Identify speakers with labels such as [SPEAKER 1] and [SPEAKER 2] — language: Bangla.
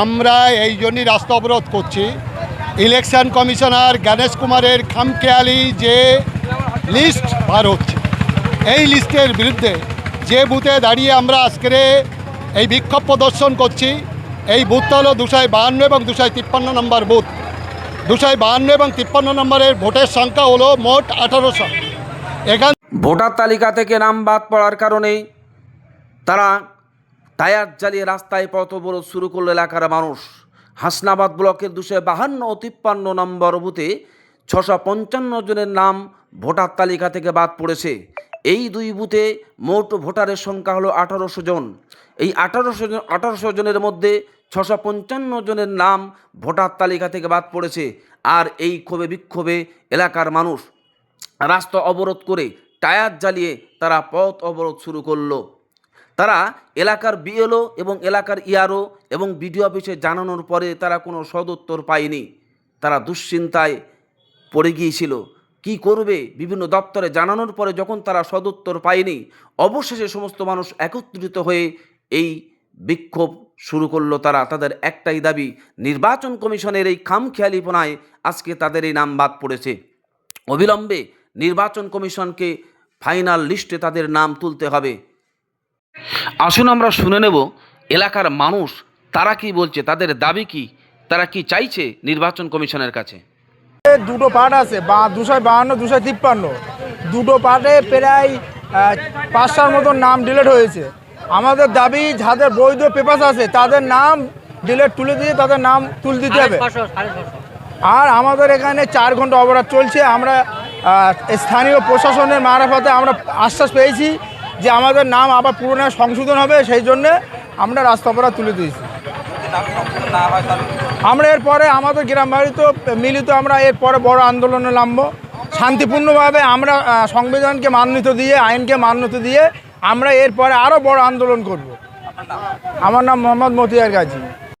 [SPEAKER 1] আমরা এই জন্যই রাস্তা অবরোধ করছি। ইলেকশন কমিশনার গণেশ কুমারের খামখেয়ালি যে লিস্ট বার হচ্ছে, এই লিস্টের বিরুদ্ধে যে বুথে দাঁড়িয়ে আমরা আজকে এই বিক্ষোভ প্রদর্শন করছি, এই বুথটা হলো 252 এবং 253 নম্বর বুথ। 252 এবং 53 নম্বরের ভোটের সংখ্যা হলো মোট 1800। এখান
[SPEAKER 2] ভোটার তালিকা থেকে নাম বাদ পড়ার কারণে তারা টায়ার জ্বালিয়ে রাস্তায় পথ অবরোধ শুরু করল এলাকার মানুষ। হাসনাবাদ ব্লকের 252 ও 53 নম্বর বুথে 655 জনের নাম ভোটার তালিকা থেকে বাদ পড়েছে। এই দুই বুথে মোট ভোটারের সংখ্যা হলো 1800 জন। এই 1800 জনের মধ্যে 655 জনের নাম ভোটার তালিকা থেকে বাদ পড়েছে। আর এই ক্ষোভে বিক্ষোভে এলাকার মানুষ রাস্তা অবরোধ করে টায়ার জ্বালিয়ে তারা পথ অবরোধ শুরু করলো। তারা এলাকার বিএলও এবং এলাকার ইআরও এবং বিডিও অফিসে জানানোর পরে তারা কোনো সদুত্তর পায়নি। তারা দুশ্চিন্তায় পড়ে গিয়েছিল, কি করবে। বিভিন্ন দপ্তরে জানানোর পরে যখন তারা সদুত্তর পায়নি, অবশেষে সমস্ত মানুষ একত্রিত হয়ে এই বিক্ষোভ শুরু করলো। তারা তাদের একটাই দাবি, নির্বাচন কমিশনের এই খামখেয়ালিপনায় আজকে তাদের এই নাম বাদ পড়েছে। অবিলম্বে নির্বাচন কমিশনকে ফাইনাল লিস্টে তাদের নাম তুলতে হবে। আসুন আমরা শুনে নেব এলাকার মানুষ তারা কি বলছে, তাদের দাবি কি, তারা কি চাইছে নির্বাচন কমিশনের কাছে।
[SPEAKER 3] দুটো পার্ট আছে, 252 253, দুটো পার্টে প্রায় 5টার মতন নাম ডিলিট হয়েছে। আমাদের দাবি যাদের বৈধ পেপার আছে তাদের নাম ডিলিট তুলে দিয়ে তাদের নাম তুলে দিতে হবে। আর আমাদের এখানে 4 ঘন্টা অবরোধ চলছে। আমরা স্থানীয় প্রশাসনের মারফতে আমরা আশ্বাস পেয়েছি যে আমাদের নাম আবার পুনরায় সংশোধন হবে, সেই জন্যে আমরা রাস্তা অবরোধ তুলে দিয়েছি। আমরা এরপরে আমাদের গ্রাম বাড়িতে মিলিত আমরা এরপরে বড় আন্দোলনে নামবো। শান্তিপূর্ণভাবে আমরা সংবিধানকে মান্যতা দিয়ে, আইনকে মান্যতা দিয়ে আমরা এরপরে আরও বড় আন্দোলন করব। আমার নাম মোহাম্মদ মতিয়ার গাজী।